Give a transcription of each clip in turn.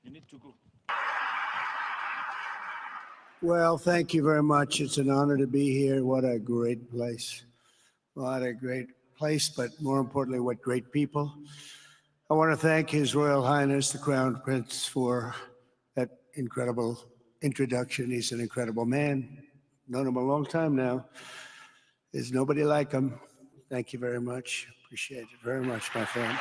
You need to go. Well, thank you very much. It's an honor to be here. What a great place. What a great place, but more importantly, what great people. I want to thank His Royal Highness, the Crown Prince, for that incredible introduction. He's an incredible man. Known him a long time now. There's nobody like him. Thank you very much. Appreciate it very much, my friend.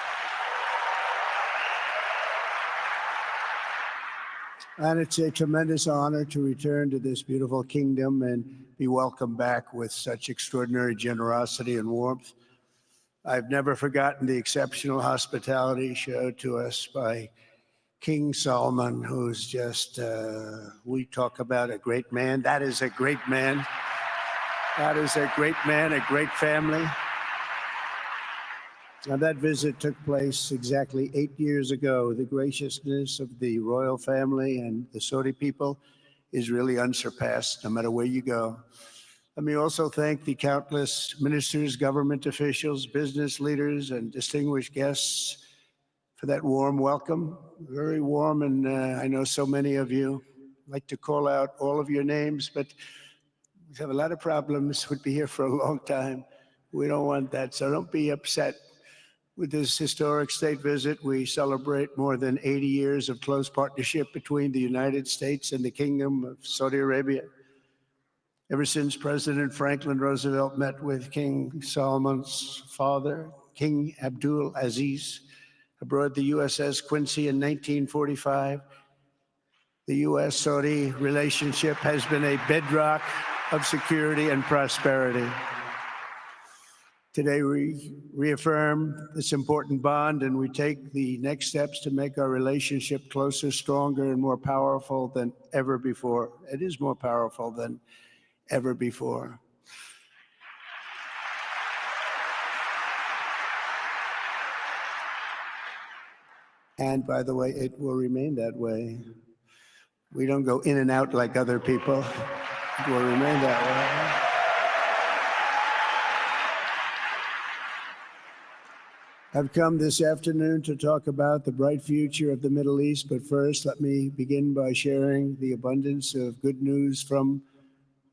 And it's a tremendous honor to return to this beautiful kingdom and be welcomed back with such extraordinary generosity and warmth. I've never forgotten the exceptional hospitality showed to us by King Solomon, who's just, we talk about a great man. That is a great man. That is a great man, a great family. Now, that visit took place exactly 8 years ago. The graciousness of the royal family and the Saudi people is really unsurpassed, no matter where you go. Let me also thank the countless ministers, government officials, business leaders, and distinguished guests for that warm welcome. Very warm, and I know so many of you. I'd like to call out all of your names, but we have a lot of problems. We'd be here for a long time. We don't want that, so don't be upset. With this historic state visit, we celebrate more than 80 years of close partnership between the United States and the Kingdom of Saudi Arabia. Ever since President Franklin Roosevelt met with King Solomon's father, King Abdul Aziz, aboard the USS Quincy in 1945, the U.S.-Saudi relationship has been a bedrock of security and prosperity. Today, we reaffirm this important bond, and we take the next steps to make our relationship closer, stronger, and more powerful than ever before. It is more powerful than ever before. And by the way, it will remain that way. We don't go in and out like other people. It will remain that way. I've come this afternoon to talk about the bright future of the Middle East, but first let me begin by sharing the abundance of good news from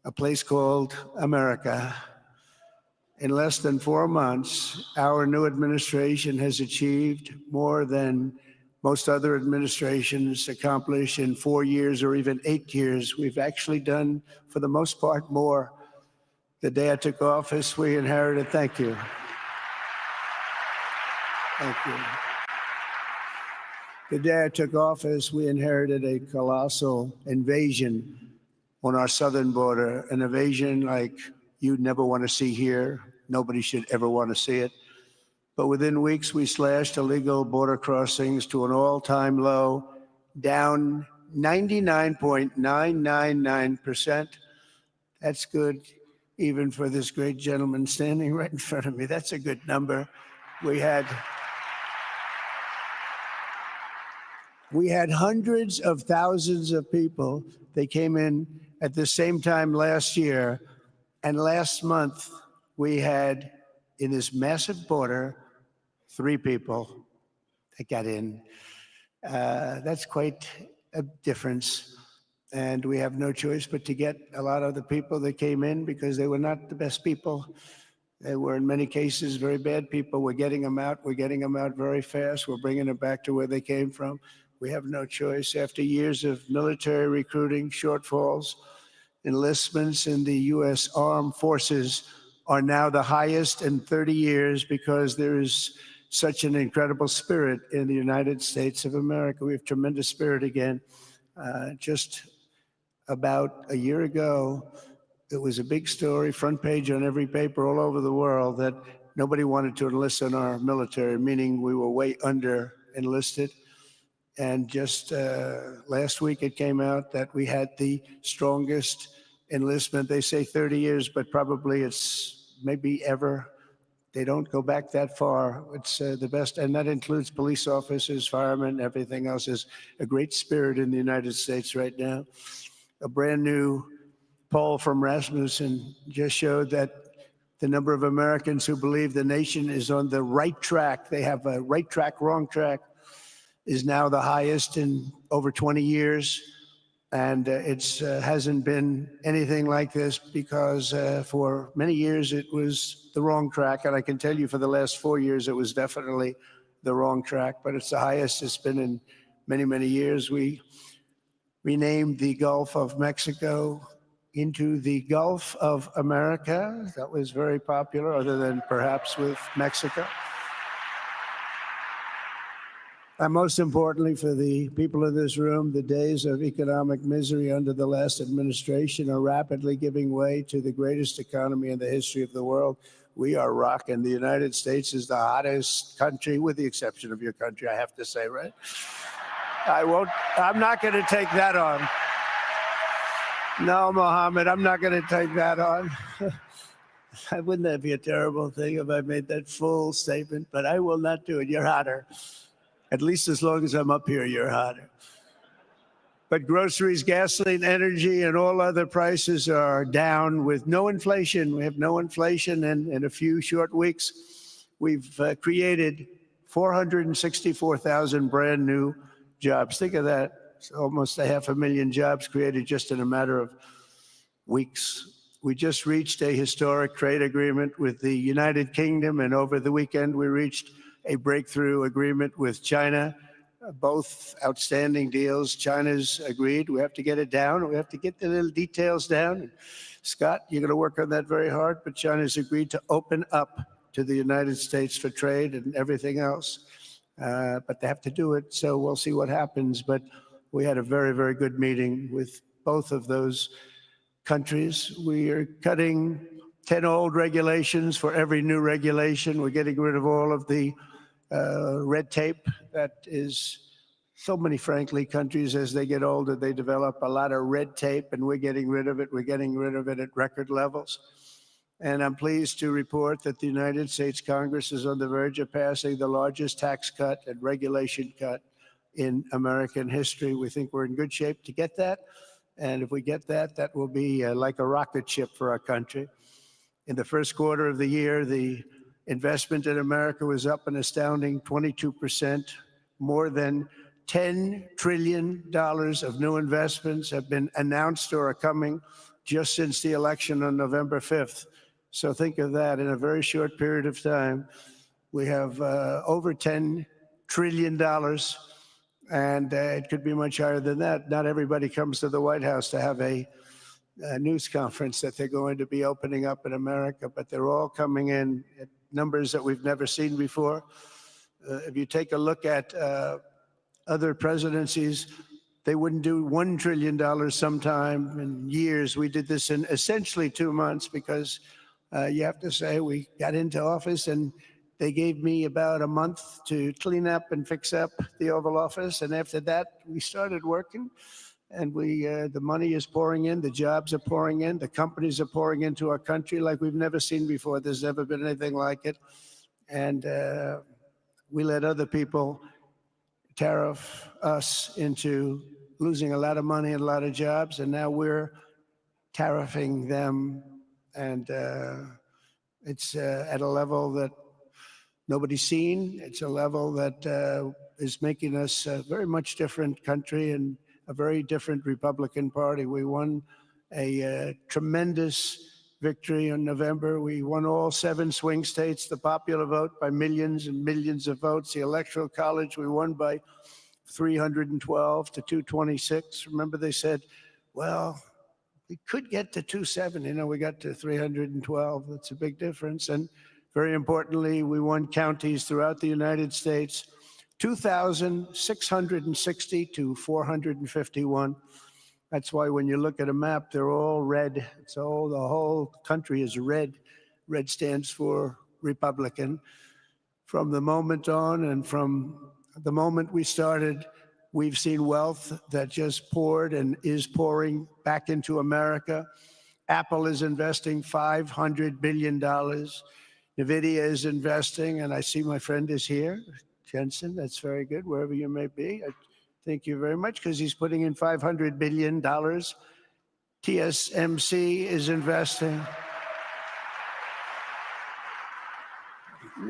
a place called America. In less than 4 months, our new administration has achieved more than most other administrations accomplish in 4 years or even 8 years. We've actually done, for the most part, more. The day I took office, we inherited, thank you. Thank you. The day I took office, we inherited a colossal invasion on our southern border, an invasion like you'd never want to see here. Nobody should ever want to see it. But within weeks, we slashed illegal border crossings to an all-time low, down 99.999%. That's good, even for this great gentleman standing right in front of me. That's a good number. We had hundreds of thousands of people. They came in at the same time last year. And last month, we had, in this massive border, 3 people that got in. That's quite a difference. And we have no choice but to get a lot of the people that came in because they were not the best people. They were, in many cases, very bad people. We're getting them out. We're getting them out very fast. We're bringing them back to where they came from. We have no choice. After years of military recruiting shortfalls, enlistments in the U.S. Armed Forces are now the highest in 30 years because there is such an incredible spirit in the United States of America. We have tremendous spirit again. Just about a year ago, it was a big story, front page on every paper all over the world, that nobody wanted to enlist in our military, meaning we were way under enlisted. And just last week it came out that we had the strongest enlistment. They say 30 years, but probably it's maybe ever. They don't go back that far. It's the best, and that includes police officers, firemen, everything else. Is a great spirit in the United States right now. A brand new poll from Rasmussen just showed that the number of Americans who believe the nation is on the right track, they have a right track, wrong track, is now the highest in over 20 years. And it hasn't been anything like this because for many years it was the wrong track. And I can tell you for the last 4 years, it was definitely the wrong track, but it's the highest it's been in many, many years. We renamed the Gulf of Mexico into the Gulf of America. That was very popular, other than perhaps with Mexico. And most importantly, for the people in this room, the days of economic misery under the last administration are rapidly giving way to the greatest economy in the history of the world. We are rocking. The United States is the hottest country, with the exception of your country, I have to say, right? I'm not going to take that on. No, Mohammed, I'm not going to take that on. Wouldn't that be a terrible thing if I made that full statement? But I will not do it. You're hotter. At least as long as I'm up here, you're hotter. But groceries, gasoline, energy, and all other prices are down with no inflation. We have no inflation, and in a few short weeks, we've created 464,000 brand new jobs. Think of that. It's almost 500,000 jobs created just in a matter of weeks. We just reached a historic trade agreement with the United Kingdom, and over the weekend, we reached a breakthrough agreement with China. Both outstanding deals. China's agreed. We have to get it down. We have to get the little details down. Scott, you're going to work on that very hard, but China's agreed to open up to the United States for trade and everything else. But they have to do it, so we'll see what happens. But we had a very, very good meeting with both of those countries. We are cutting 10 old regulations for every new regulation. We're getting rid of all of the red tape that is so many, frankly, countries, as they get older, they develop a lot of red tape, and we're getting rid of it. We're getting rid of it at record levels. And I'm pleased to report that the United States Congress is on the verge of passing the largest tax cut and regulation cut in American history. We think we're in good shape to get that. And if we get that, that will be like a rocket ship for our country. In the first quarter of the year, the investment in America was up an astounding 22%. More than $10 trillion of new investments have been announced or are coming just since the election on November 5th. So think of that. In a very short period of time, we have over $10 trillion, and it could be much higher than that. Not everybody comes to the White House to have a news conference that they're going to be opening up in America, but they're all coming in at numbers that we've never seen before. If you take a look at other presidencies, they wouldn't do $1 trillion sometime in years. We did this in essentially 2 months because you have to say we got into office and they gave me about a month to clean up and fix up the Oval Office. And after that, we started working. And the money is pouring in, the jobs are pouring in, the companies are pouring into our country like we've never seen before. There's never been anything like it. And we let other people tariff us into losing a lot of money and a lot of jobs, and now we're tariffing them. And it's at a level that nobody's seen. It's a level that is making us a very much different country and a very different Republican Party. We won a tremendous victory in November. We won all 7 swing states, the popular vote by millions and millions of votes. The Electoral College, we won by 312 to 226. Remember, they said, well, we could get to 270. We got to 312. That's a big difference. And very importantly, we won counties throughout the United States, 2,660 to 451. That's why when you look at a map, they're all red. So the whole country is red. Red stands for Republican. From the moment on and from the moment we started, we've seen wealth that just poured and is pouring back into America. Apple is investing $500 billion. NVIDIA is investing, and I see my friend is here. Jensen, that's very good, wherever you may be. Thank you very much, because he's putting in $500 billion. TSMC is investing.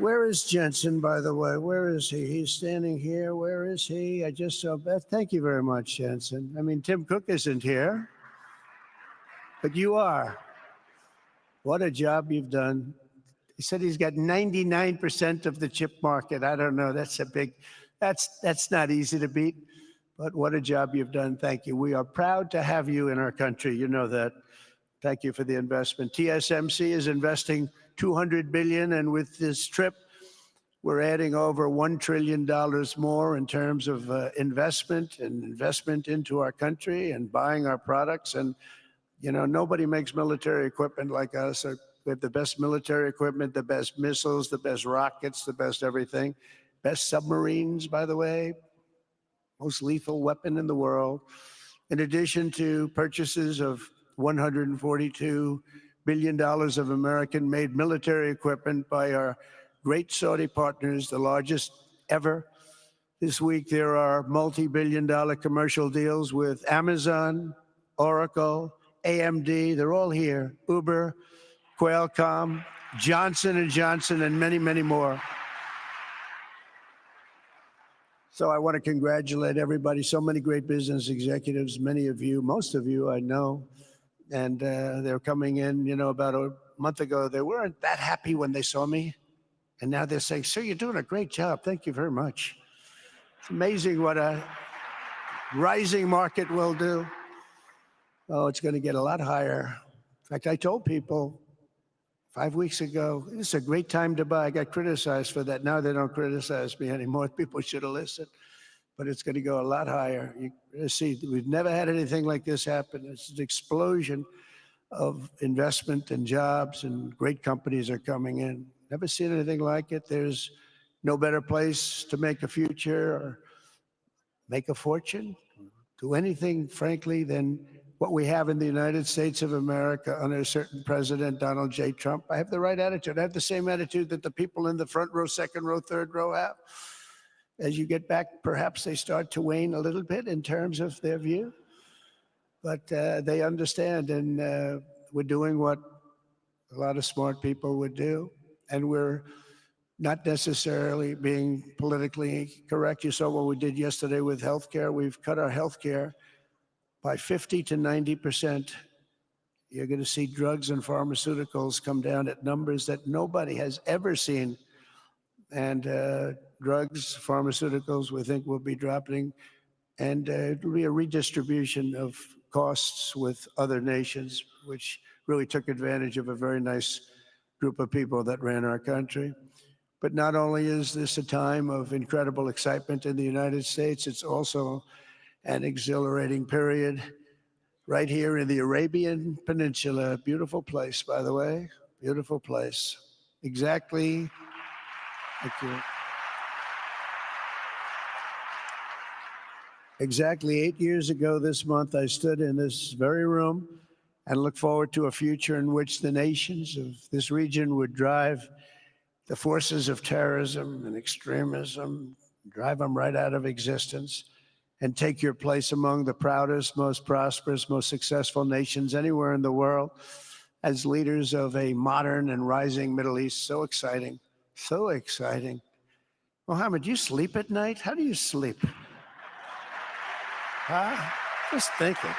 Where is Jensen, by the way? Where is he? He's standing here. Where is he? I just saw Beth. Thank you very much, Jensen. I mean, Tim Cook isn't here, but you are. What a job you've done. He said he's got 99% of the chip market. I don't know. That's not easy to beat, but what a job you've done. Thank you. We are proud to have you in our country. You know that. Thank you for the investment. TSMC is investing $200 billion, and with this trip, we're adding over $1 trillion more in terms of investment into our country and buying our products. And you know, nobody makes military equipment like us. We have the best military equipment, the best missiles, the best rockets, the best everything, best submarines, by the way, most lethal weapon in the world. In addition to purchases of $142 billion of American-made military equipment by our great Saudi partners, the largest ever. This week, there are multi-billion-dollar commercial deals with Amazon, Oracle, AMD. They're all here. Uber, Qualcomm, Johnson & Johnson, and many, many more. So I want to congratulate everybody. So many great business executives, many of you, most of you I know. And they're coming in, you know, about a month ago. They weren't that happy when they saw me. And now they're saying, sir, you're doing a great job. Thank you very much. It's amazing what a rising market will do. Oh, it's going to get a lot higher. In fact, I told people 5 weeks ago, this is a great time to buy. I got criticized for that. Now they don't criticize me anymore. People should have listened. But it's going to go a lot higher. You see, we've never had anything like this happen. It's an explosion of investment and jobs, and great companies are coming in. Never seen anything like it. There's no better place to make a future or make a fortune, do anything, frankly, than what we have in the United States of America under a certain President, Donald J. Trump. I have the right attitude. I have the same attitude that the people in the front row, second row, third row have. As you get back, perhaps they start to wane a little bit in terms of their view. But they understand, and we're doing what a lot of smart people would do. And we're not necessarily being politically correct. You saw what we did yesterday with healthcare. We've cut our healthcare by 50 to 90%. You're going to see drugs and pharmaceuticals come down at numbers that nobody has ever seen. And drugs, pharmaceuticals, we think will be dropping. And it'll be a redistribution of costs with other nations, which really took advantage of a very nice group of people that ran our country. But not only is this a time of incredible excitement in the United States, it's also an exhilarating period right here in the Arabian Peninsula. Beautiful place, by the way, beautiful place. Exactly, thank you. Exactly 8 years ago this month, I stood in this very room and looked forward to a future in which the nations of this region would drive the forces of terrorism and extremism, drive them right out of existence, and take your place among the proudest, most prosperous, most successful nations anywhere in the world as leaders of a modern and rising Middle East. So exciting, so exciting. Mohammed, do you sleep at night? How do you sleep? Huh? Just thinking.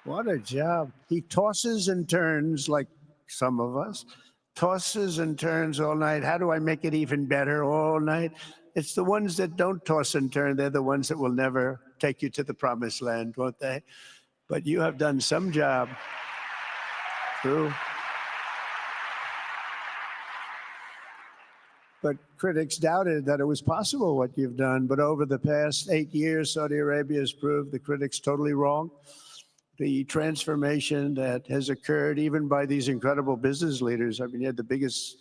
What a job. He tosses and turns like some of us, tosses and turns all night. How do I make it even better all night? It's the ones that don't toss and turn. They're the ones that will never take you to the promised land, won't they? But you have done some job. True. But critics doubted that it was possible what you've done. But over the past 8 years, Saudi Arabia has proved the critics totally wrong. The transformation that has occurred even by these incredible business leaders. I mean, you had the biggest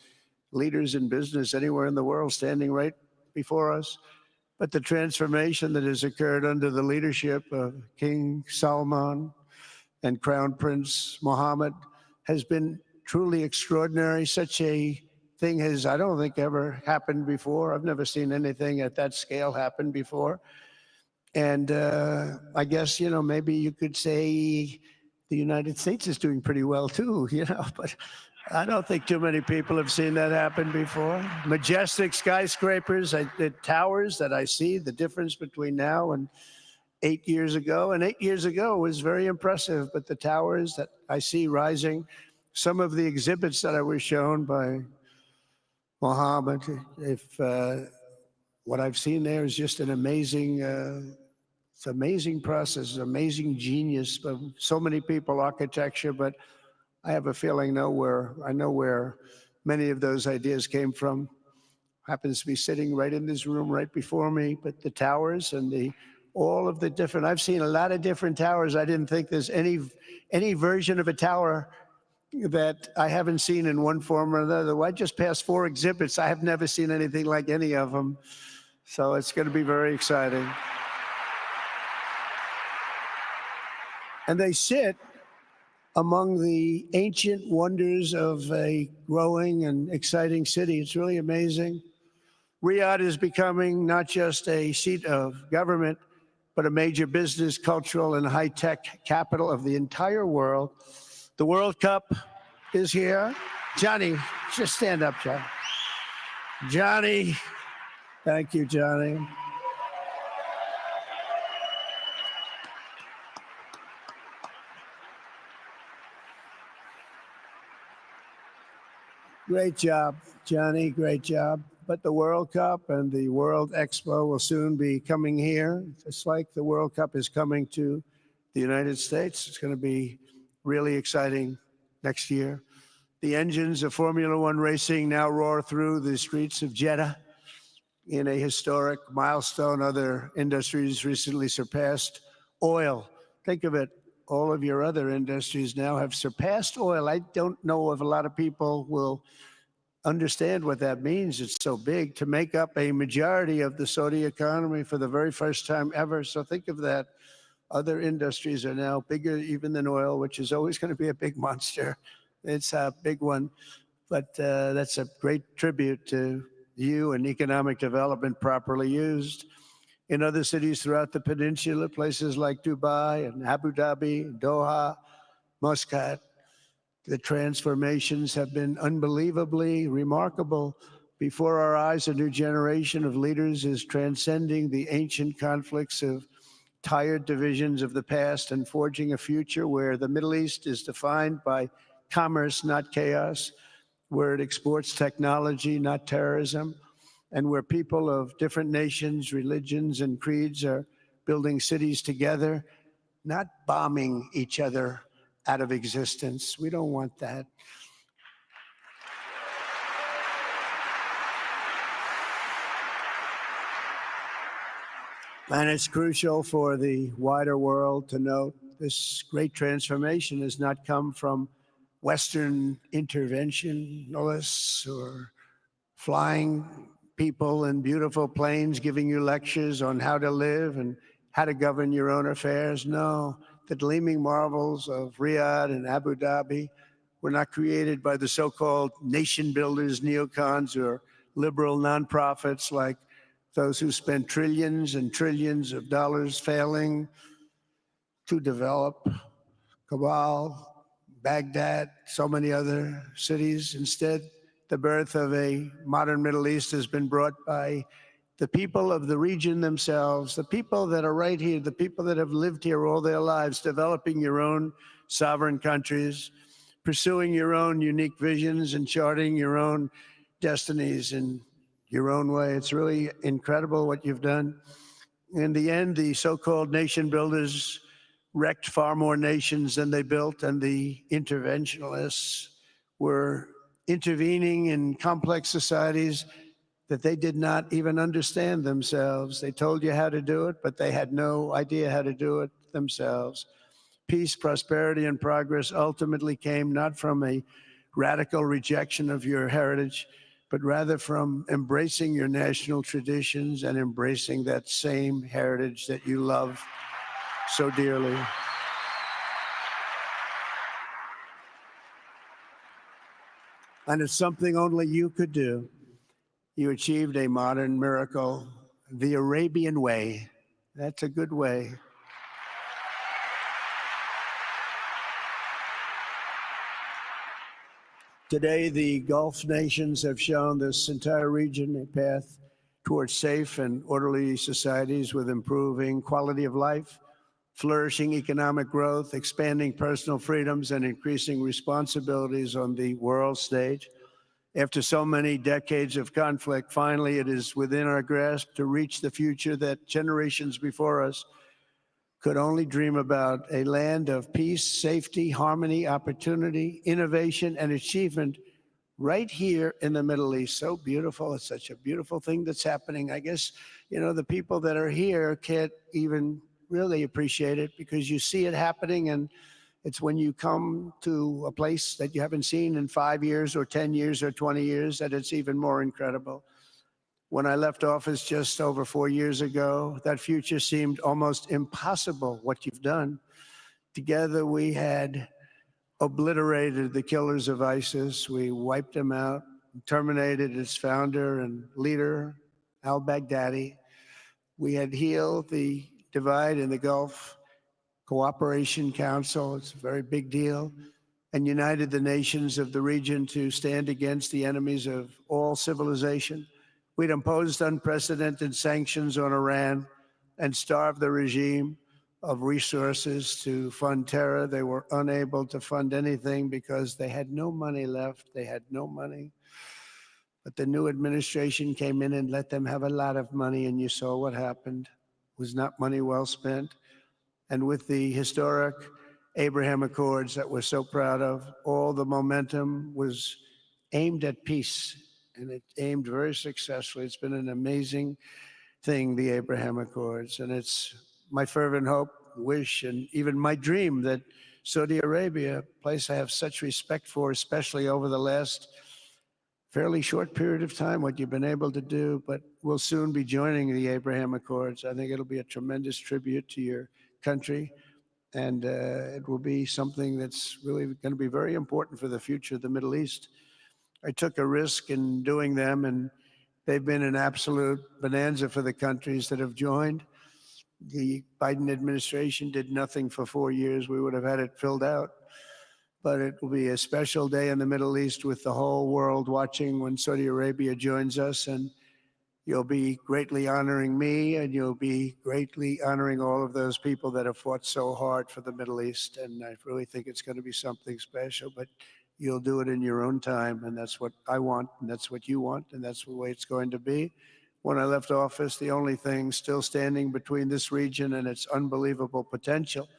leaders in business anywhere in the world standing right before us. But the transformation that has occurred under the leadership of King Salman and Crown Prince Mohammed has been truly extraordinary. Such a thing has, I don't think, ever happened before. I've never seen anything at that scale happen before. And I guess, you know, maybe you could say the United States is doing pretty well too, but I don't think too many people have seen that happen before. Majestic skyscrapers, the towers that I see, the difference between now and 8 years ago. And 8 years ago was very impressive, but the towers that I see rising, some of the exhibits that I was shown by Mohammed, if what I've seen there is just an amazing, it's amazing process, amazing genius of so many people, architecture, but I have a feeling I know where many of those ideas came from. Happens to be sitting right in this room right before me, but the towers and all of the different, I've seen a lot of different towers. I didn't think there's any version of a tower that I haven't seen in one form or another. Well, I just passed 4 exhibits. I have never seen anything like any of them. So it's going to be very exciting. And they sit among the ancient wonders of a growing and exciting city. It's really amazing. Riyadh is becoming not just a seat of government, but a major business, cultural, and high-tech capital of the entire world. The World Cup is here. Johnny, just stand up, John. Johnny, thank you, Johnny. Great job, Johnny, great job. But the World Cup and the World Expo will soon be coming here, just like the World Cup is coming to the United States. It's going to be really exciting next year. The engines of Formula One racing now roar through the streets of Jeddah in a historic milestone. Other industries recently surpassed oil. Think of it, all of your other industries now have surpassed oil. I don't know if a lot of people will understand what that means. It's so big to make up a majority of the Saudi economy for the very first time ever. So think of that. Other industries are now bigger even than oil, which is always going to be a big monster. It's a big one. But that's a great tribute to you and economic development properly used. In other cities throughout the peninsula, places like Dubai and Abu Dhabi, Doha, Muscat, the transformations have been unbelievably remarkable. Before our eyes, a new generation of leaders is transcending the ancient conflicts of tired divisions of the past and forging a future where the Middle East is defined by commerce, not chaos, where it exports technology, not terrorism, and where people of different nations, religions, and creeds are building cities together, not bombing each other out of existence. We don't want that. And it's crucial for the wider world to note this great transformation has not come from Western interventionists or flying people in beautiful planes giving you lectures on how to live and how to govern your own affairs. No, the gleaming marvels of Riyadh and Abu Dhabi were not created by the so-called nation builders, neocons, or liberal nonprofits like those who spent trillions and trillions of dollars failing to develop Kabul, Baghdad, so many other cities. Instead, the birth of a modern Middle East has been brought by the people of the region themselves, the people that are right here, the people that have lived here all their lives, developing your own sovereign countries, pursuing your own unique visions and charting your own destinies in your own way. It's really incredible what you've done. In the end, the so-called nation builders wrecked far more nations than they built, and the interventionists were intervening in complex societies that they did not even understand themselves. They told you how to do it, but they had no idea how to do it themselves. Peace, prosperity, and progress ultimately came not from a radical rejection of your heritage, but rather from embracing your national traditions and embracing that same heritage that you love so dearly. And it's something only you could do. You achieved a modern miracle, the Arabian way. That's a good way. Today, the Gulf nations have shown this entire region a path towards safe and orderly societies with improving quality of life, flourishing economic growth, expanding personal freedoms, and increasing responsibilities on the world stage. After so many decades of conflict, finally it is within our grasp to reach the future that generations before us could only dream about, a land of peace, safety, harmony, opportunity, innovation, and achievement right here in the Middle East. So beautiful. It's such a beautiful thing that's happening. I guess, the people that are here can't even really appreciate it because you see it happening, and it's when you come to a place that you haven't seen in 5 years or 10 years or 20 years that it's even more incredible. When I left office just over 4 years ago, that future seemed almost impossible, what you've done. Together, we had obliterated the killers of ISIS. We wiped them out, terminated its founder and leader, al-Baghdadi. We had healed the divide in the Gulf Cooperation Council. It's a very big deal. And united the nations of the region to stand against the enemies of all civilization. We'd imposed unprecedented sanctions on Iran and starved the regime of resources to fund terror. They were unable to fund anything because they had no money left. They had no money. But the new administration came in and let them have a lot of money, and you saw what happened. It was not money well spent. And with the historic Abraham Accords that we're so proud of, all the momentum was aimed at peace, and it aimed very successfully. It's been an amazing thing, the Abraham Accords, and it's my fervent hope, wish, and even my dream that Saudi Arabia, a place I have such respect for, especially over the last fairly short period of time, what you've been able to do, but will soon be joining the Abraham Accords. I think it'll be a tremendous tribute to your country, and it will be something that's really going to be very important for the future of the Middle East. I took a risk in doing them, and they've been an absolute bonanza for the countries that have joined. The Biden administration did nothing for 4 years. We would have had it filled out. But it will be a special day in the Middle East with the whole world watching when Saudi Arabia joins us. And you'll be greatly honoring me, and you'll be greatly honoring all of those people that have fought so hard for the Middle East. And I really think it's going to be something special. But you'll do it in your own time, and that's what I want, and that's what you want, and that's the way it's going to be. When I left office, the only thing still standing between this region and its unbelievable potential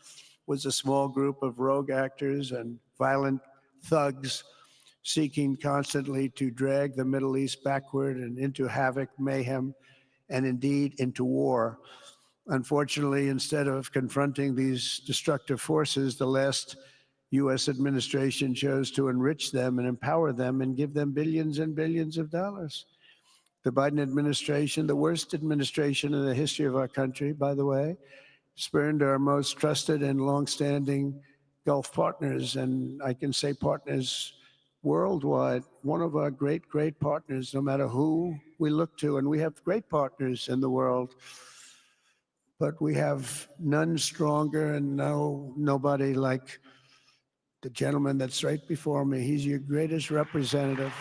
was a small group of rogue actors and violent thugs seeking constantly to drag the Middle East backward and into havoc, mayhem, and indeed into war. Unfortunately, instead of confronting these destructive forces, the last U.S. administration chose to enrich them and empower them and give them billions and billions of dollars. The Biden administration, the worst administration in the history of our country, by the way, spurned our most trusted and longstanding Gulf partners, and I can say partners worldwide. One of our great, great partners, no matter who we look to, and we have great partners in the world, but we have none stronger and nobody like the gentleman that's right before me. He's your greatest representative,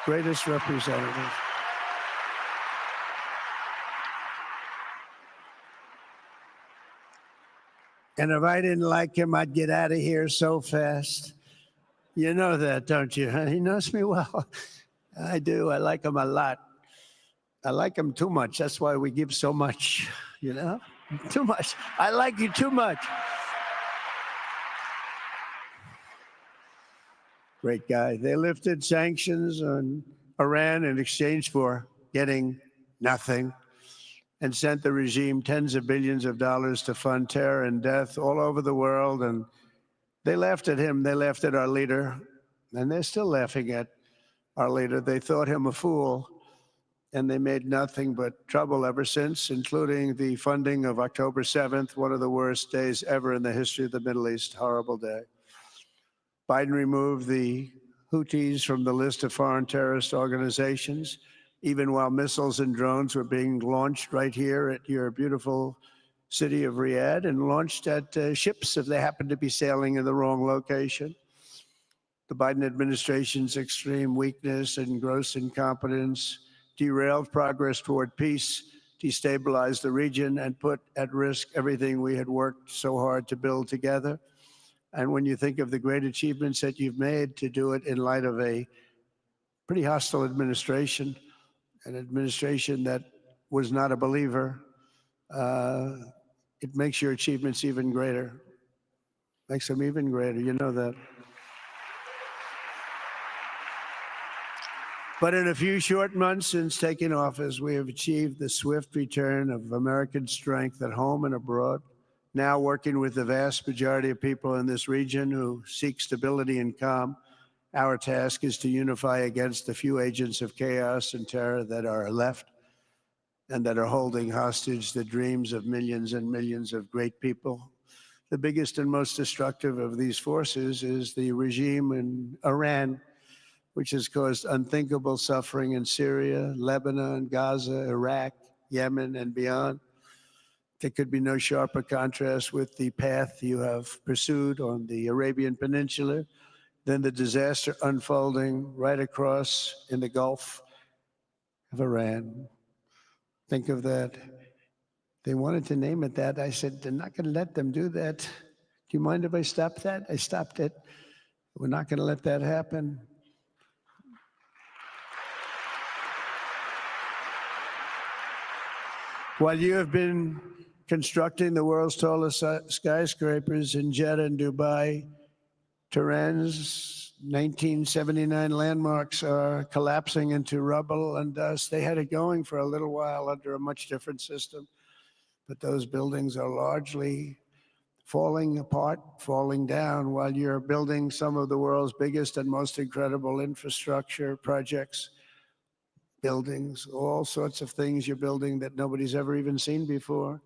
greatest representative. And if I didn't like him, I'd get out of here so fast. You know that, don't you? He knows me well. I do. I like him a lot. I like him too much. That's why we give so much, Too much. I like you too much. Great guy. They lifted sanctions on Iran in exchange for getting nothing, and sent the regime tens of billions of dollars to fund terror and death all over the world. And they laughed at him. They laughed at our leader. And they're still laughing at our leader. They thought him a fool. And they made nothing but trouble ever since, including the funding of October 7th, one of the worst days ever in the history of the Middle East. Horrible day. Biden removed the Houthis from the list of foreign terrorist organizations, even while missiles and drones were being launched right here at your beautiful city of Riyadh, and launched at ships if they happened to be sailing in the wrong location. The Biden administration's extreme weakness and gross incompetence derailed progress toward peace, destabilized the region, and put at risk everything we had worked so hard to build together. And when you think of the great achievements that you've made, to do it in light of a pretty hostile administration, an administration that was not a believer, it makes your achievements even greater. Makes them even greater, you know that. But in a few short months since taking office, we have achieved the swift return of American strength at home and abroad. Now working with the vast majority of people in this region who seek stability and calm, our task is to unify against the few agents of chaos and terror that are left and that are holding hostage the dreams of millions and millions of great people. The biggest and most destructive of these forces is the regime in Iran, which has caused unthinkable suffering in Syria, Lebanon, Gaza, Iraq, Yemen, and beyond. There could be no sharper contrast with the path you have pursued on the Arabian Peninsula than the disaster unfolding right across in the Gulf of Iran. Think of that. They wanted to name it that. I said, they're not going to let them do that. Do you mind if I stop that? I stopped it. We're not going to let that happen. While you have been constructing the world's tallest skyscrapers in Jeddah and Dubai, Tehran's 1979 landmarks are collapsing into rubble and dust. They had it going for a little while under a much different system, but those buildings are largely falling apart, falling down, while you're building some of the world's biggest and most incredible infrastructure projects. Buildings, all sorts of things you're building that nobody's ever even seen before.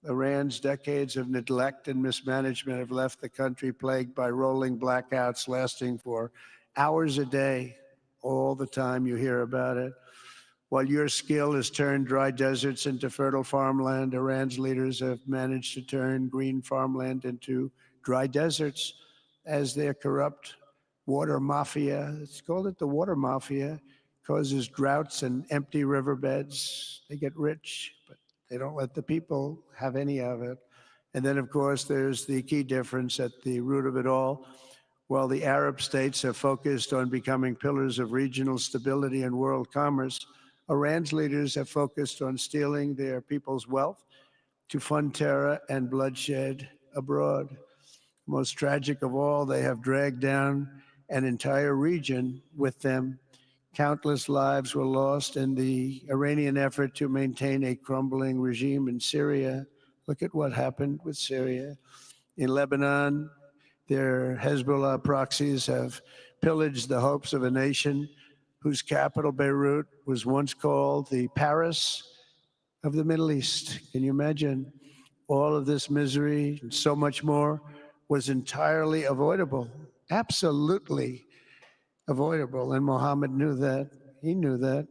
Iran's decades of neglect and mismanagement have left the country plagued by rolling blackouts lasting for hours a day. All the time you hear about it. While your skill has turned dry deserts into fertile farmland, Iran's leaders have managed to turn green farmland into dry deserts as their corrupt water mafia, it's called it the water mafia, causes droughts and empty riverbeds. They get rich, but they don't let the people have any of it. And then, of course, there's the key difference at the root of it all. While the Arab states have focused on becoming pillars of regional stability and world commerce, Iran's leaders have focused on stealing their people's wealth to fund terror and bloodshed abroad. Most tragic of all, they have dragged down an entire region with them. Countless lives were lost in the Iranian effort to maintain a crumbling regime in Syria. Look at what happened with Syria. In Lebanon, their Hezbollah proxies have pillaged the hopes of a nation whose capital, Beirut, was once called the Paris of the Middle East. Can you imagine? All of this misery and so much more was entirely avoidable, absolutely avoidable. And Mohammed knew that. He knew that.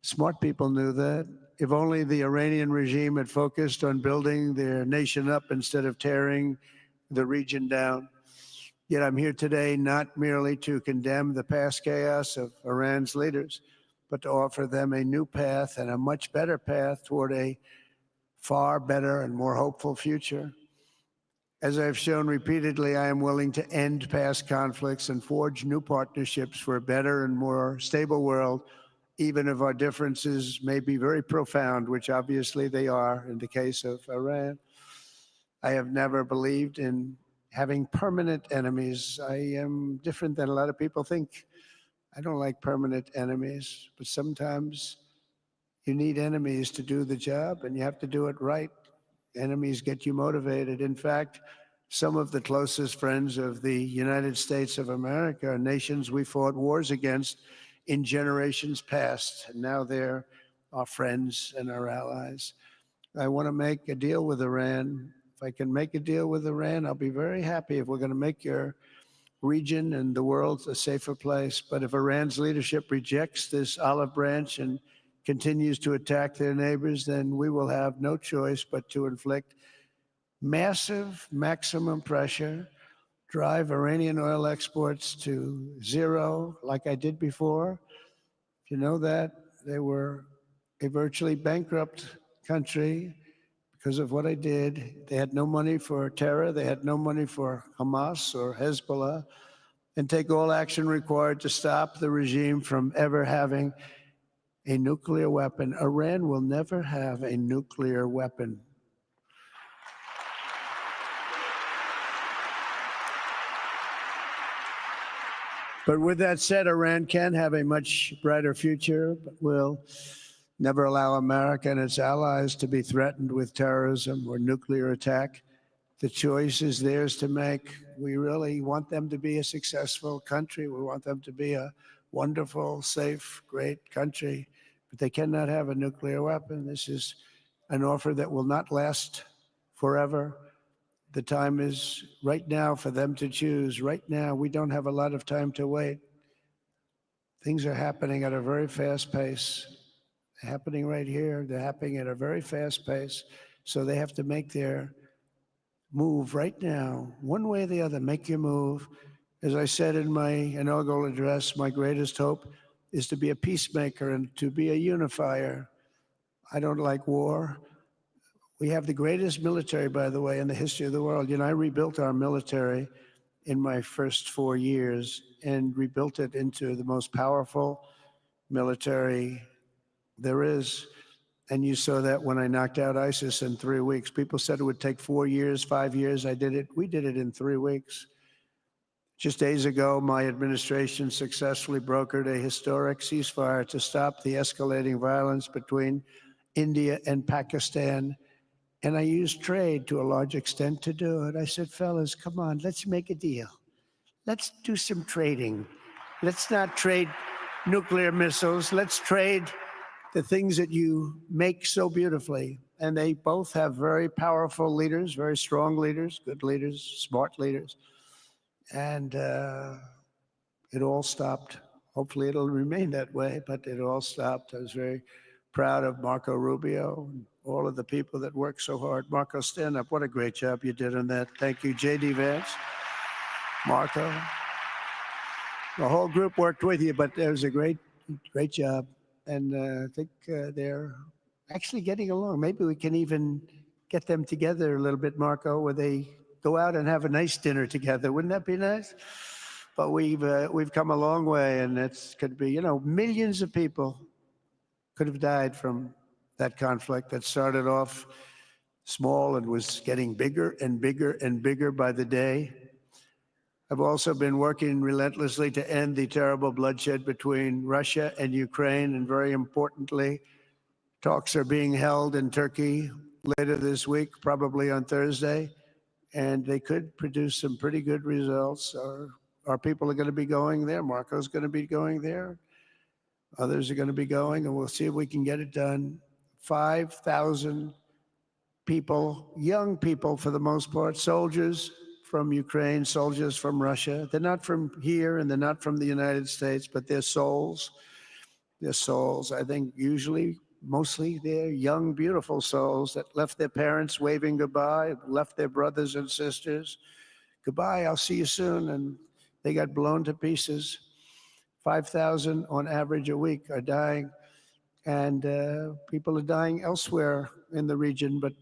Smart people knew that. If only the Iranian regime had focused on building their nation up instead of tearing the region down. Yet I'm here today not merely to condemn the past chaos of Iran's leaders, but to offer them a new path and a much better path toward a far better and more hopeful future. As I've shown repeatedly, I am willing to end past conflicts and forge new partnerships for a better and more stable world, even if our differences may be very profound, which obviously they are in the case of Iran. I have never believed in having permanent enemies. I am different than a lot of people think. I don't like permanent enemies, but sometimes you need enemies to do the job, and you have to do it right. Enemies get you motivated. In fact, some of the closest friends of the United States of America are nations we fought wars against in generations past, and now they're our friends and our allies. I want to make a deal with Iran. If I can make a deal with Iran, I'll be very happy if we're going to make your region and the world a safer place. But if Iran's leadership rejects this olive branch and continues to attack their neighbors, then we will have no choice but to inflict massive, maximum pressure, drive Iranian oil exports to zero like I did before. If you know that, they were a virtually bankrupt country because of what I did. They had no money for terror. They had no money for Hamas or Hezbollah, and take all action required to stop the regime from ever having a nuclear weapon. Iran will never have a nuclear weapon. But with that said, Iran can have a much brighter future, but will never allow America and its allies to be threatened with terrorism or nuclear attack. The choice is theirs to make. We really want them to be a successful country. We want them to be a wonderful, safe, great country, but they cannot have a nuclear weapon. This is an offer that will not last forever. The time is right now for them to choose. Right now, we don't have a lot of time to wait. Things are happening at a very fast pace. They're happening right here. They're happening at a very fast pace. So they have to make their move right now, one way or the other. Make your move. As I said in my inaugural address, my greatest hope is to be a peacemaker and to be a unifier. I don't like war. We have the greatest military, by the way, in the history of the world. You know, I rebuilt our military in my first 4 years and rebuilt it into the most powerful military there is. And you saw that when I knocked out ISIS in 3 weeks. People said it would take 4 years, 5 years. I did it. We did it in 3 weeks. Just days ago, my administration successfully brokered a historic ceasefire to stop the escalating violence between India and Pakistan. And I used trade to a large extent to do it. I said, fellas, come on, let's make a deal. Let's do some trading. Let's not trade nuclear missiles. Let's trade the things that you make so beautifully. And they both have very powerful leaders, very strong leaders, good leaders, smart leaders. And it all stopped. Hopefully it'll remain that way, but it all stopped. I was very proud of Marco Rubio and all of the people that worked so hard. Marco, stand up. What a great job you did on that. Thank you, J.D. Vance, Marco. The whole group worked with you, but it was a great job. And I think they're actually getting along. Maybe we can even get them together a little bit, Marco, where they go out and have a nice dinner together. Wouldn't that be nice? But we've come a long way, and it could be, you know, millions of people could have died from that conflict that started off small and was getting bigger and bigger and bigger by the day. I've also been working relentlessly to end the terrible bloodshed between Russia and Ukraine, and very importantly, talks are being held in Turkey later this week, probably on Thursday, and they could produce some pretty good results. Our people are going to be going there. Marco's going to be going there. Others are going to be going, and we'll see if we can get it done. 5,000 people, young people for the most part, soldiers from Ukraine, soldiers from Russia. They're not from here and they're not from the United States, but they're souls. They're souls. I think usually, mostly, they're young, beautiful souls that left their parents waving goodbye, left their brothers and sisters. Goodbye, I'll see you soon. And they got blown to pieces. 5,000 on average a week are dying. And people are dying elsewhere in the region, but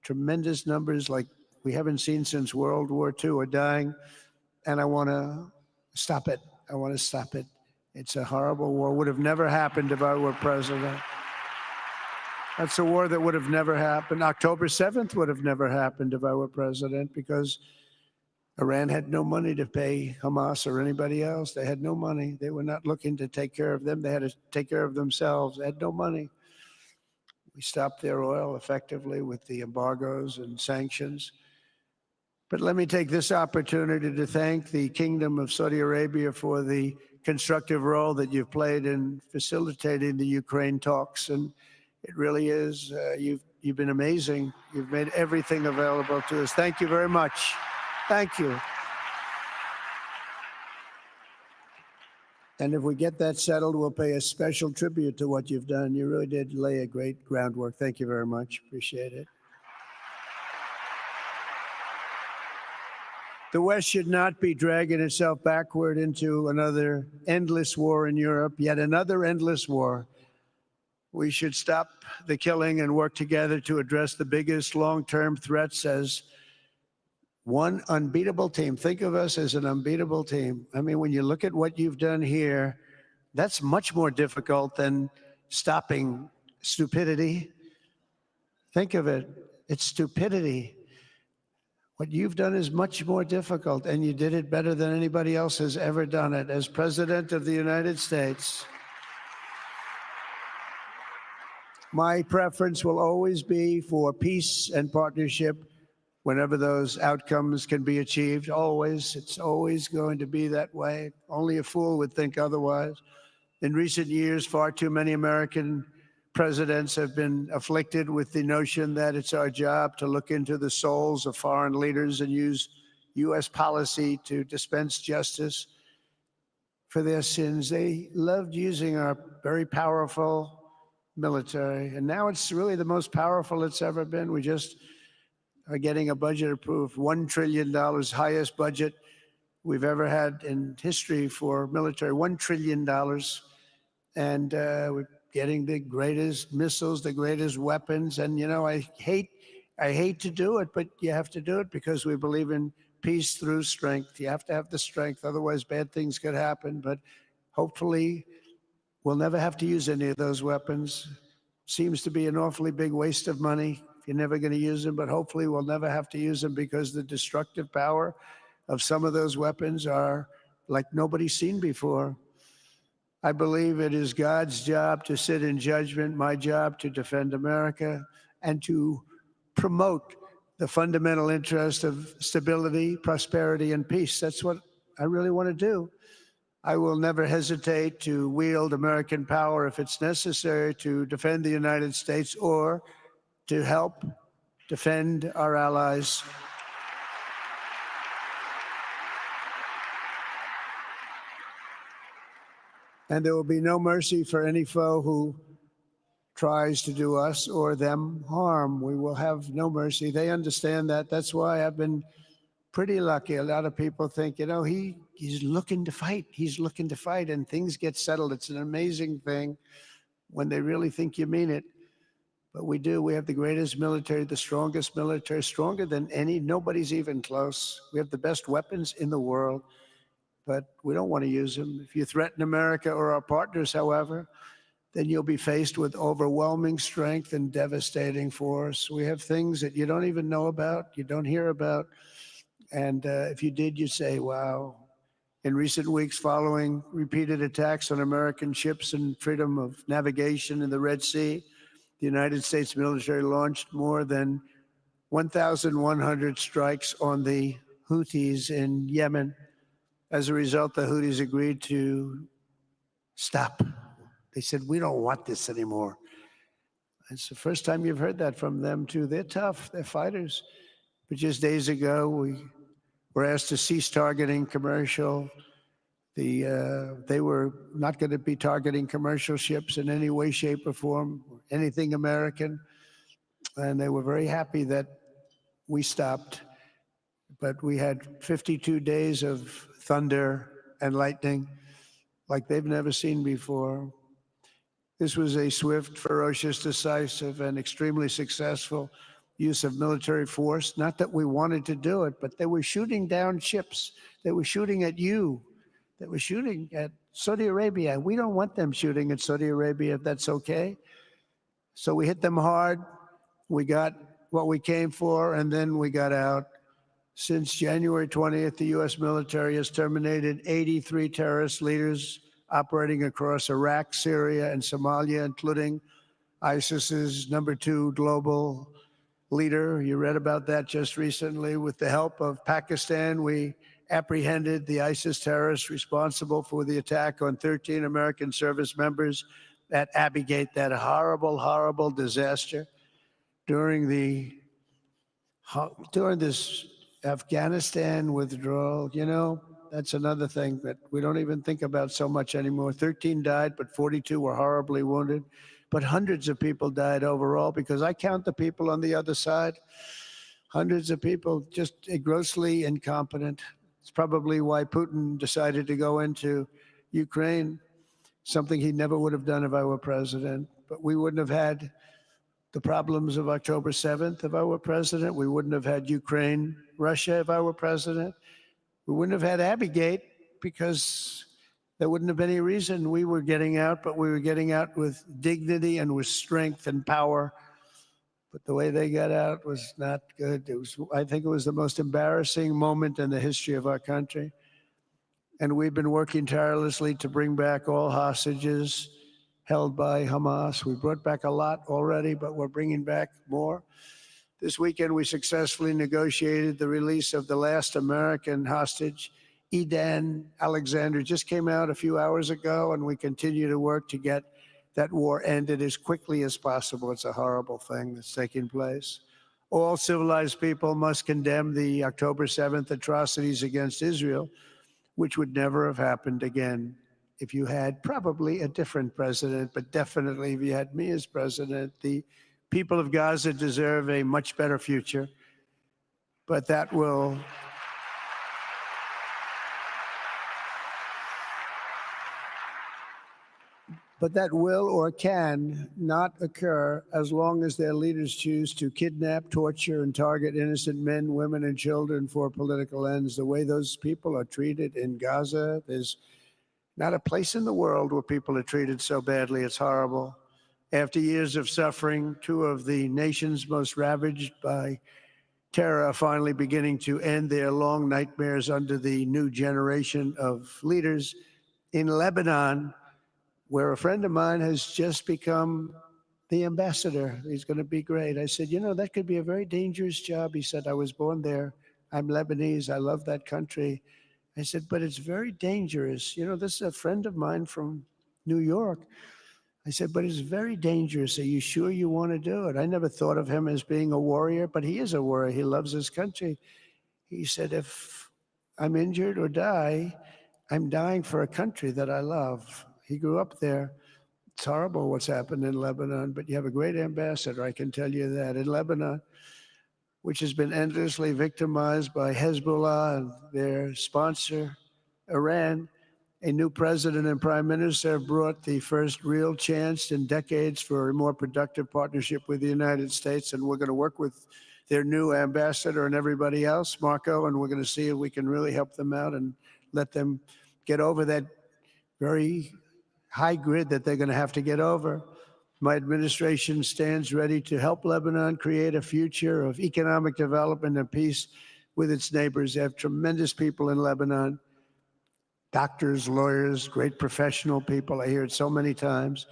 tremendous numbers like we haven't seen since World War II are dying. And I want to stop it. I want to stop it. It's a horrible war. Would have never happened if I were president. That's a war that would have never happened. October 7th would have never happened if I were president, because Iran had no money to pay Hamas or anybody else. They had no money. They were not looking to take care of them. They had to take care of themselves. They had no money. We stopped their oil effectively with the embargoes and sanctions. But let me take this opportunity to thank the Kingdom of Saudi Arabia for the constructive role that you've played in facilitating the Ukraine talks. And it really is, you've been amazing. You've made everything available to us. Thank you very much. Thank you. And if we get that settled, we'll pay a special tribute to what you've done. You really did lay a great groundwork. Thank you very much. Appreciate it. The West should not be dragging itself backward into another endless war in Europe, yet another endless war. We should stop the killing and work together to address the biggest long-term threats as one unbeatable team. Think of us as an unbeatable team. I mean, when you look at what you've done here, that's much more difficult than stopping stupidity. Think of it. It's stupidity. What you've done is much more difficult, and you did it better than anybody else has ever done it. As President of the United States, my preference will always be for peace and partnership whenever those outcomes can be achieved. Always. It's always going to be that way. Only a fool would think otherwise. In recent years, far too many American presidents have been afflicted with the notion that it's our job to look into the souls of foreign leaders and use U.S. policy to dispense justice for their sins. They loved using our very powerful military, and now it's really the most powerful it's ever been. We just are getting a budget approved, $1 trillion, highest budget we've ever had in history for military, $1 trillion. And we're getting the greatest missiles, the greatest weapons. And, you know, I hate to do it, but you have to do it because we believe in peace through strength. You have to have the strength, otherwise bad things could happen. But hopefully we'll never have to use any of those weapons. Seems to be an awfully big waste of money if you're never going to use them, but hopefully we'll never have to use them because the destructive power of some of those weapons are like nobody's seen before. I believe it is God's job to sit in judgment, my job to defend America and to promote the fundamental interest of stability, prosperity, and peace. That's what I really want to do. I will never hesitate to wield American power if it's necessary to defend the United States or to help defend our allies. And there will be no mercy for any foe who tries to do us or them harm. We will have no mercy. They understand that. That's why I've been pretty lucky. A lot of people think, you know, he's looking to fight. He's looking to fight, and things get settled. It's an amazing thing when they really think you mean it. But we do. We have the greatest military, the strongest military, stronger than any. Nobody's even close. We have the best weapons in the world, but we don't want to use them. If you threaten America or our partners, however, then you'll be faced with overwhelming strength and devastating force. We have things that you don't even know about, you don't hear about. And if you did, you'd say, wow. In recent weeks, following repeated attacks on American ships and freedom of navigation in the Red Sea, the United States military launched more than 1,100 strikes on the Houthis in Yemen. As a result, the Houthis agreed to stop. They said, we don't want this anymore. It's the first time you've heard that from them, too. They're tough. They're fighters. But just days ago, we were asked to cease targeting commercial. They were not going to be targeting commercial ships in any way, shape, or form, anything American. And they were very happy that we stopped. But we had 52 days of thunder and lightning like they've never seen before. This was a swift, ferocious, decisive, and extremely successful use of military force. Not that we wanted to do it, but they were shooting down ships. They were shooting at you. They were shooting at Saudi Arabia. We don't want them shooting at Saudi Arabia, if that's okay. So we hit them hard. We got what we came for, and then we got out. Since January 20th, the U.S. military has terminated 83 terrorist leaders operating across Iraq, Syria, and Somalia, including ISIS's #2 global leader. You read about that just recently. With the help of Pakistan, we apprehended the ISIS terrorists responsible for the attack on 13 American service members at Abbey Gate, that horrible, horrible disaster. During this Afghanistan withdrawal, you know, that's another thing that we don't even think about so much anymore. 13 died, but 42 were horribly wounded. But hundreds of people died overall, because I count the people on the other side. Hundreds of people just grossly incompetent. It's probably why Putin decided to go into Ukraine, something he never would have done if I were president. But we wouldn't have had the problems of October 7th if I were president. We wouldn't have had Ukraine, Russia if I were president. We wouldn't have had Abbeygate because there wouldn't have been any reason we were getting out, but we were getting out with dignity and with strength and power. But the way they got out was not good. I think it was the most embarrassing moment in the history of our country. And we've been working tirelessly to bring back all hostages held by Hamas. We brought back a lot already, but we're bringing back more. This weekend, we successfully negotiated the release of the last American hostage, Edan Alexander. Just came out a few hours ago, and we continue to work to get that war ended as quickly as possible. It's a horrible thing that's taking place. All civilized people must condemn the October 7th atrocities against Israel, which would never have happened again if you had probably a different president, but definitely if you had me as president. The people of Gaza deserve a much better future, but that will or can not occur as long as their leaders choose to kidnap, torture, and target innocent men, women, and children for political ends. The way those people are treated in Gaza, there's not a place in the world where people are treated so badly. It's horrible. After years of suffering, two of the nations most ravaged by terror are finally beginning to end their long nightmares under the new generation of leaders. In Lebanon, where a friend of mine has just become the ambassador. He's going to be great. I said, you know, that could be a very dangerous job. He said, I was born there. I'm Lebanese. I love that country. I said, but it's very dangerous. You know, this is a friend of mine from New York. I said, but it's very dangerous. Are you sure you want to do it? I never thought of him as being a warrior, but he is a warrior. He loves his country. He said, if I'm injured or die, I'm dying for a country that I love. He grew up there. It's horrible what's happened in Lebanon, but you have a great ambassador, I can tell you that. In Lebanon, which has been endlessly victimized by Hezbollah and their sponsor, Iran, a new president and prime minister have brought the first real chance in decades for a more productive partnership with the United States, and we're going to work with their new ambassador and everybody else, Marco, and we're going to see if we can really help them out and let them get over that very high grid that they're going to have to get over. My administration stands ready to help Lebanon create a future of economic development and peace with its neighbors. They have tremendous people in Lebanon, doctors, lawyers, great professional people. I hear it so many times.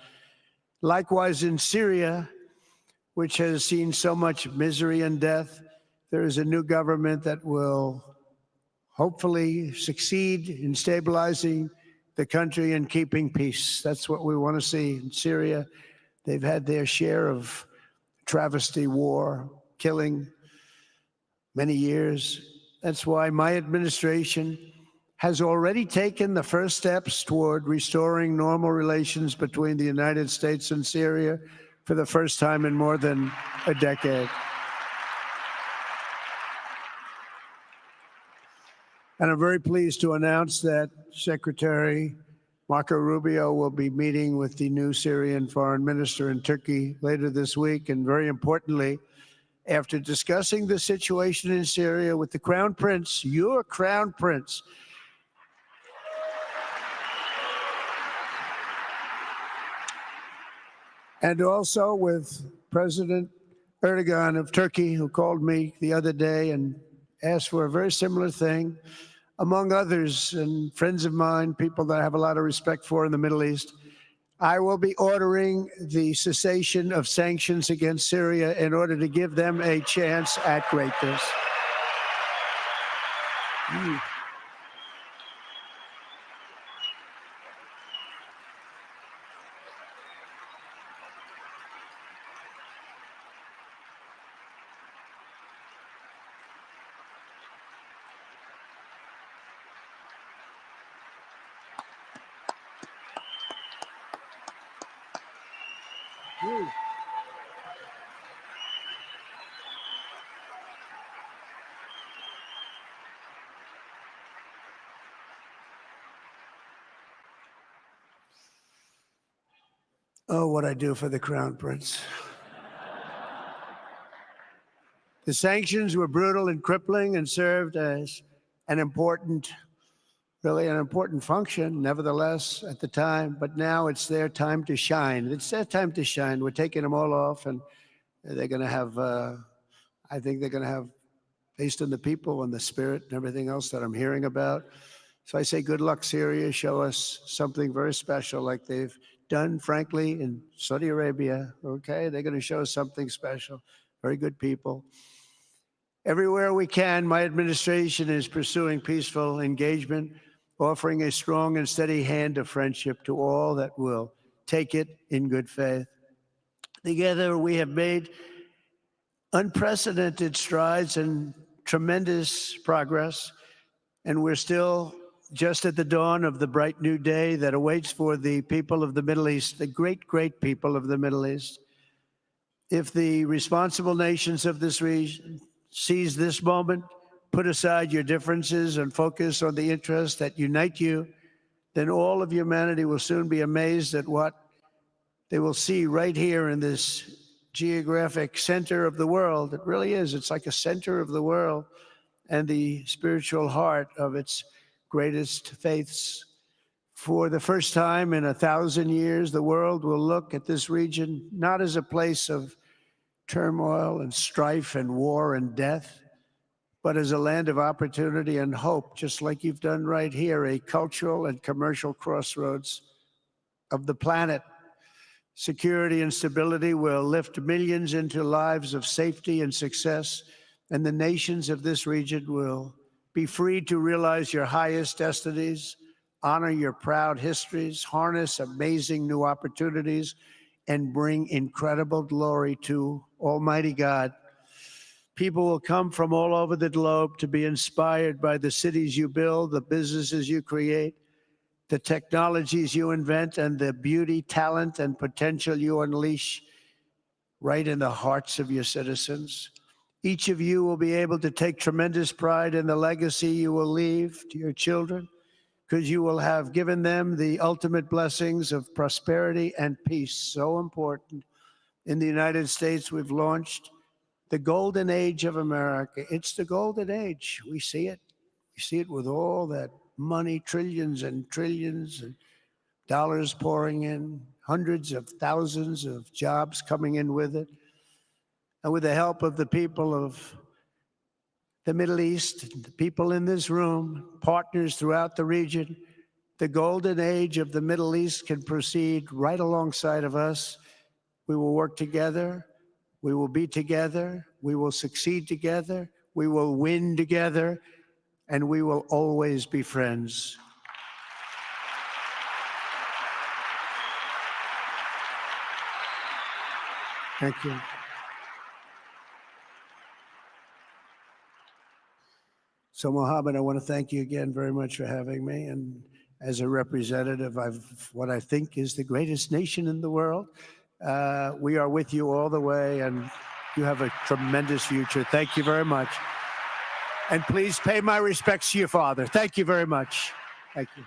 Likewise, in Syria, which has seen so much misery and death, there is a new government that will hopefully succeed in stabilizing the country and keeping peace. That's what we want to see in Syria. They've had their share of travesty, war, killing, many years. That's why my administration has already taken the first steps toward restoring normal relations between the United States and Syria for the first time in more than a decade. And I'm very pleased to announce that Secretary Marco Rubio will be meeting with the new Syrian foreign minister in Turkey later this week. And very importantly, after discussing the situation in Syria with the Crown Prince, your Crown Prince, and also with President Erdogan of Turkey, who called me the other day and asked for a very similar thing, among others, and friends of mine, people that I have a lot of respect for in the Middle East, I will be ordering the cessation of sanctions against Syria in order to give them a chance at greatness. Oh, what I do for the Crown Prince. The sanctions were brutal and crippling and served as an important, really an important function, nevertheless, at the time. But now it's their time to shine. It's their time to shine. We're taking them all off, and they're going to have, I think they're going to have, based on the people and the spirit and everything else that I'm hearing about. So I say, good luck, Syria. Show us something very special like they've done, frankly, in Saudi Arabia. Okay, they're going to show us something special. Very good people. Everywhere we can, my administration is pursuing peaceful engagement, offering a strong and steady hand of friendship to all that will take it in good faith. Together, we have made unprecedented strides and tremendous progress, and we're still just at the dawn of the bright new day that awaits for the people of the Middle East, the great, great people of the Middle East. If the responsible nations of this region seize this moment, put aside your differences and focus on the interests that unite you, then all of humanity will soon be amazed at what they will see right here in this geographic center of the world. It really is. It's like a center of the world and the spiritual heart of its greatest faiths. For the first time in 1,000 years, the world will look at this region not as a place of turmoil and strife and war and death, but as a land of opportunity and hope, just like you've done right here, a cultural and commercial crossroads of the planet. Security and stability will lift millions into lives of safety and success, and the nations of this region will be free to realize your highest destinies, honor your proud histories, harness amazing new opportunities, and bring incredible glory to Almighty God. People will come from all over the globe to be inspired by the cities you build, the businesses you create, the technologies you invent, and the beauty, talent, and potential you unleash right in the hearts of your citizens. Each of you will be able to take tremendous pride in the legacy you will leave to your children, because you will have given them the ultimate blessings of prosperity and peace. So important. In the United States, we've launched the golden age of America. It's the golden age. We see it. We see it with all that money, trillions and trillions of dollars pouring in, hundreds of thousands of jobs coming in with it. And with the help of the people of the Middle East, the people in this room, partners throughout the region, the golden age of the Middle East can proceed right alongside of us. We will work together. We will be together. We will succeed together. We will win together. And we will always be friends. Thank you. So, Mohammed, I want to thank you again very much for having me. And as a representative of what I think is the greatest nation in the world, we are with you all the way, and you have a tremendous future. Thank you very much. And please pay my respects to your father. Thank you very much. Thank you.